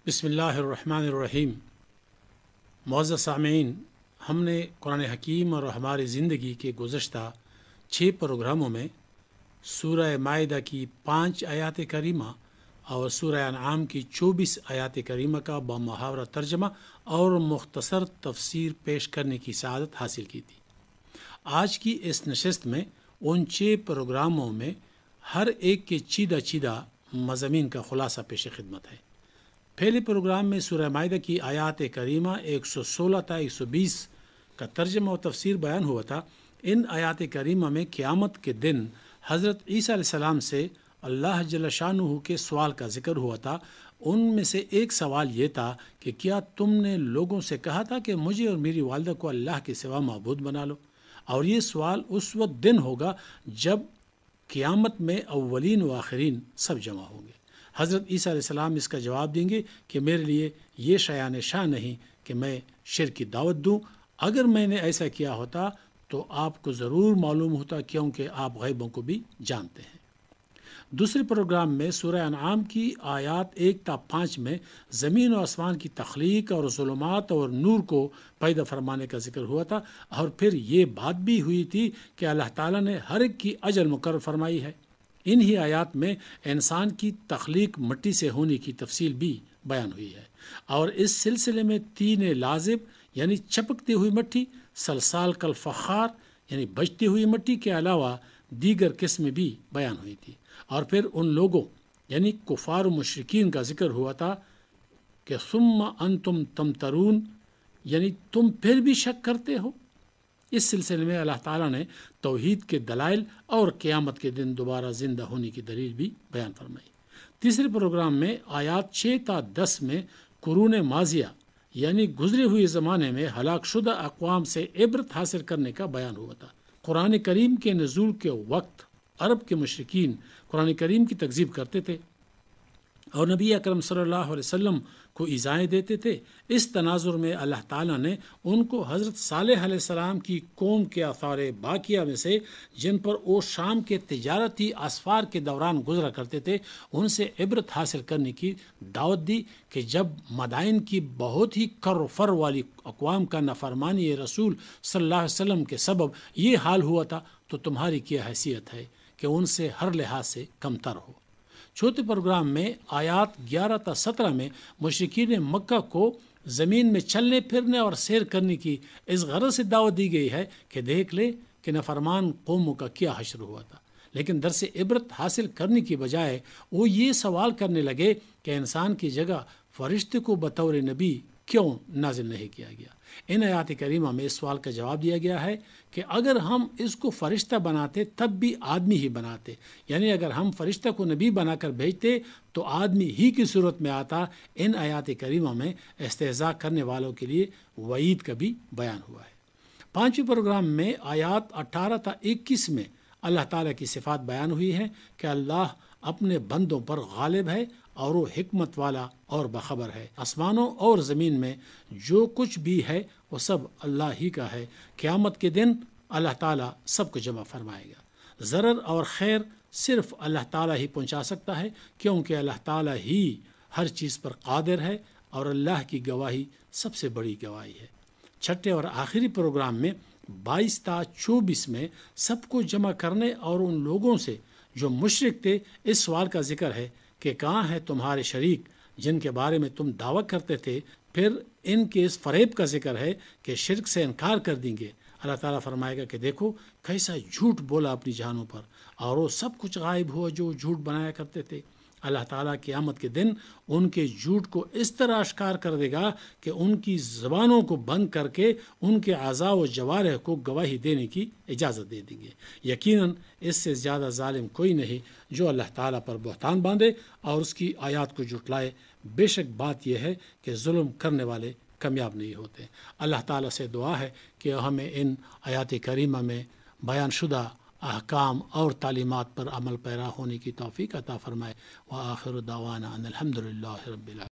بسم اللہ الرحمن الرحیم۔ معزز سامعین، ہم نے قرآن حکیم اور ہماری زندگی کے گزشتہ 6 پروگراموں میں سورہ مائدہ کی 5 آیات کریمہ اور سورہ انعام کی 24 آیات کریمہ کا بمحاورہ ترجمہ اور مختصر تفسیر پیش کرنے کی سعادت حاصل کی تھی۔ آج کی اس نشست میں ان 6 پروگراموں میں ہر ایک کے چیدہ مضامین کا خلاصہ پیش خدمت ہے۔ پہلے پروگرام میں سورہ مائدہ کی آیات کریمہ 116 تا 120 کا ترجمہ و تفسیر بیان ہوا تھا۔ ان آیات کریمہ میں قیامت کے دن حضرت عیسیٰ علیہ السلام سے اللہ جل شانہ کے سوال کا ذکر ہوا تھا۔ ان میں سے ایک سوال یہ تھا کہ کیا تم نے لوگوں سے کہا تھا کہ مجھے اور میری والدہ کو اللہ کے سوا معبود بنا لو؟ اور یہ سوال اس وقت دن ہوگا جب قیامت میں اولین و آخرین سب جمع ہوں گے۔ حضرت عیسیٰ علیہ السلام اس کا جواب دیں گے کہ میرے لیے یہ شایان شان نہیں کہ میں شرک کی دعوت دوں۔ اگر میں نے ایسا کیا ہوتا تو آپ کو ضرور معلوم ہوتا، کیونکہ آپ غیبوں کو بھی جانتے ہیں۔ دوسرے پروگرام میں سورہ انعام کی آیات 1 تا 5 میں زمین و آسمان کی تخلیق اور ظلمات اور نور کو پیدا فرمانے کا ذکر ہوا تھا، اور پھر یہ بات بھی ہوئی تھی کہ اللہ تعالیٰ نے ہر ایک کی اجل مقرر فرمائی ہے۔ انہی آیات میں انسان کی تخلیق مٹی سے ہونے کی تفصیل بھی بیان ہوئی ہے، اور اس سلسلے میں 3 لازم یعنی چپکتی ہوئی مٹی، سلسال کالفخار یعنی بجتی ہوئی مٹی کے علاوہ دیگر قسمیں بھی بیان ہوئی تھی۔ اور پھر ان لوگوں یعنی کفار و مشرکین کا ذکر ہوا تھا کہ ثم انتم تمترون یعنی تم پھر بھی شک کرتے ہو۔ اس سلسلے میں اللہ تعالیٰ نے توحید کے دلائل اور قیامت کے دن دوبارہ زندہ ہونے کی دلیل بھی بیان فرمائی۔ تیسرے پروگرام میں آیات 6 تا 10 میں قرون ماضیہ یعنی گزرے ہوئے زمانے میں ہلاک شدہ اقوام سے عبرت حاصل کرنے کا بیان ہوا تھا۔ قرآن کریم کے نزول کے وقت عرب کے مشرکین قرآن کریم کی تکذیب کرتے تھے اور نبی اکرم صلی اللہ علیہ وسلم کو ایذائیں دیتے تھے۔ اس تناظر میں اللہ تعالیٰ نے ان کو حضرت صالح علیہ السلام کی قوم کے آثار باقیہ میں سے، جن پر وہ شام کے تجارتی اسفار کے دوران گزرا کرتے تھے، ان سے عبرت حاصل کرنے کی دعوت دی کہ جب مدائن کی بہت ہی کر و فر والی اقوام کا نافرمانی رسول صلی اللہ علیہ وسلم کے سبب یہ حال ہوا تھا، تو تمہاری کیا حیثیت ہے کہ ان سے ہر لحاظ سے کمتر ہو۔ چوتھے پروگرام میں آیات 11 تا 17 میں مشرکین مکہ کو زمین میں چلنے پھرنے اور سیر کرنے کی اس غرض سے دعوت دی گئی ہے کہ دیکھ لے کہ نافرمان قوموں کا کیا حشر ہوا تھا۔ لیکن درس عبرت حاصل کرنے کی بجائے وہ یہ سوال کرنے لگے کہ انسان کی جگہ فرشتے کو بطور نبی کیوں نازل نہیں کیا گیا۔ ان آیات کریمہ میں اس سوال کا جواب دیا گیا ہے کہ اگر ہم اس کو فرشتہ بناتے تب بھی آدمی ہی بناتے، یعنی اگر ہم فرشتہ کو نبی بنا کر بھیجتے تو آدمی ہی کی صورت میں آتا۔ ان آیات کریمہ میں استہزاء کرنے والوں کے لیے وعید کا بھی بیان ہوا ہے۔ 5ویں پروگرام میں آیات 18 تا 21 میں اللہ تعالیٰ کی صفات بیان ہوئی ہیں کہ اللہ اپنے بندوں پر غالب ہے اور وہ حکمت والا اور باخبر ہے۔ آسمانوں اور زمین میں جو کچھ بھی ہے وہ سب اللہ ہی کا ہے۔ قیامت کے دن اللہ تعالیٰ سب کو جمع فرمائے گا۔ ضرر اور خیر صرف اللہ تعالیٰ ہی پہنچا سکتا ہے، کیونکہ اللہ تعالیٰ ہی ہر چیز پر قادر ہے، اور اللہ کی گواہی سب سے بڑی گواہی ہے۔ چھٹے اور آخری پروگرام میں 22 تا 24 میں سب کو جمع کرنے اور ان لوگوں سے جو مشرک تھے اس سوال کا ذکر ہے کہ کہاں ہے تمہارے شریک جن کے بارے میں تم دعویٰ کرتے تھے۔ پھر ان کے اس فریب کا ذکر ہے کہ شرک سے انکار کر دیں گے۔ اللہ تعالیٰ فرمائے گا کہ دیکھو کیسا جھوٹ بولا اپنی جانوں پر، اور وہ سب کچھ غائب ہوا جو جھوٹ بنایا کرتے تھے۔ اللہ تعالیٰ قیامت کے دن ان کے جھوٹ کو اس طرح اشکار کر دے گا کہ ان کی زبانوں کو بند کر کے ان کے اعضاء و جوارح کو گواہی دینے کی اجازت دے دیں گے۔ یقیناً اس سے زیادہ ظالم کوئی نہیں جو اللہ تعالیٰ پر بہتان باندھے اور اس کی آیات کو جھٹلائے۔ بے شک بات یہ ہے کہ ظلم کرنے والے کامیاب نہیں ہوتے۔ اللہ تعالیٰ سے دعا ہے کہ ہمیں ان آیات کریمہ میں بیان شدہ احکام اور تعلیمات پر عمل پیرا ہونے کی توفیق عطا فرمائے۔ وآخر دعوانا ان الحمد للہ رب العالمین۔